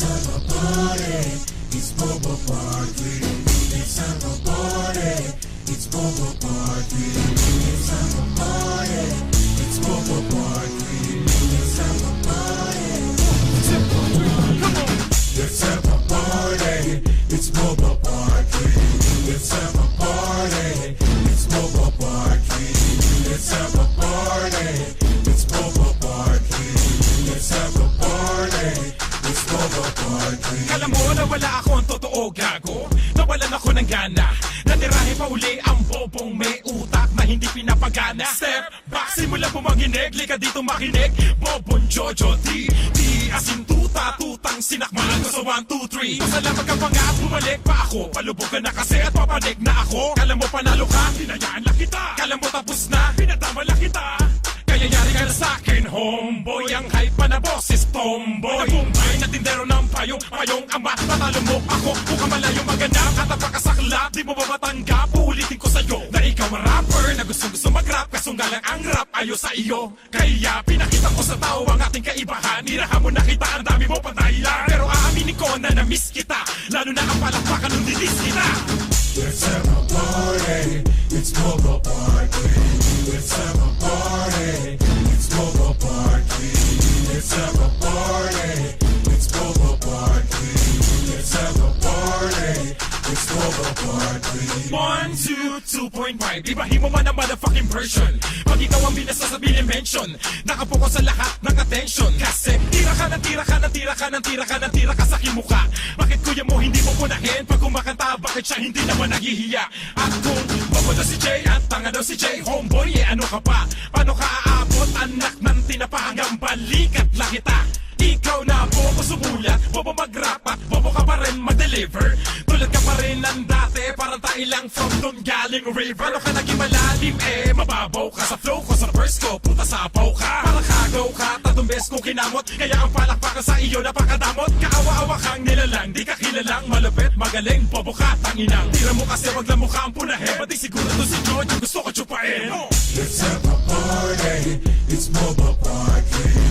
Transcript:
have a party. It's Bobo Party. Let's have a party. It's Bobo Party. Let's have a party. It's Bobo Party. Let's have a party. Let's have a party. It's Bobo Party. Let's have a party. It's Bobo Party. Let's have a party. It's Bobo Party. Let's have a party. It's Bobo Party. Kala mo na wala akong totoo gago, nawalan ako ng gana, natirahin pa uli ang bobong may utak na hindi pinapagana. Step back, simula bumanginig, lika dito makinig. Bobon Jojo di asin tuta, tutang sinakmaan ko sa 1, 2, 3. Salamat ka pa nga, bumalik pa ako, palubog ka na kasi at papanig na ako. Kala mo panalo ka, hinayaan lang kita. Kala mo tapos na, pinatama lang kita. Kaya yari ka na sa'kin, homeboy. Ang hype pa na boses, tomboy. Nabumbay na tindero ng payong ama. Tatalo mo ako, mukhang malayo maganap. At napakasaklap, di mo ba matanggap? Uulitin ko sa'yo na ikaw ang rapper na gusto mag-rap, kasong galang ang rap ayo sa iyo. Kaya pinakita ko sa tao ang ating kaibahan. Nirahan mo na kita, ang dami mo padahilan. Pero aaminin ko na na-miss kita, lalo na ang palakpakan nung dilis kita. Let's have a party. It's Bobo Party. Let's have a party. It's Bobo Party. Let's have a party. It's Bobo Party. Let's have a party. It's Bobo Party. 1, 2, 2.5. Ibahin mo man ang motherfucking version. Pag ikaw ang binasa sa mention, nakapokus sa lahat ng attention. Kasi tira ka ng tira ka ng tira ka ng tira ka ng tira ka sa aking mukha. Bakit kuya mo hindi mo punahin? Pag kumakanta, bakit siya hindi naman naghihiya? At kung bobo daw si Jay at tanga daw si Jay, homeboy, ano ka pa? Paano ka aabot? Anak ng tinapa hanggang balikat lang kita. Ikaw na bobo sumulat, bobo mag-rap at bobo ka pa rin mag-deliver. Tulad ka pa rin ng dati, parang tayo lang from doon galing river. Ano ka naging malalim mababaw ka sa flow ko, sa verse ko, puta sapaw ka. Parang kagaw ka, tatong best kong kinamot. Kaya ang palakpakan sa iyo napakadamot. Kaawa-awa kang nilalang, di ka kilalang malupit, magaling, bobo ka, tanginang. Tira mo kasi wag lang mukha ang punahin, pati siguro to si George, gusto ko chupain. Let's have a party. It's Bobo Party.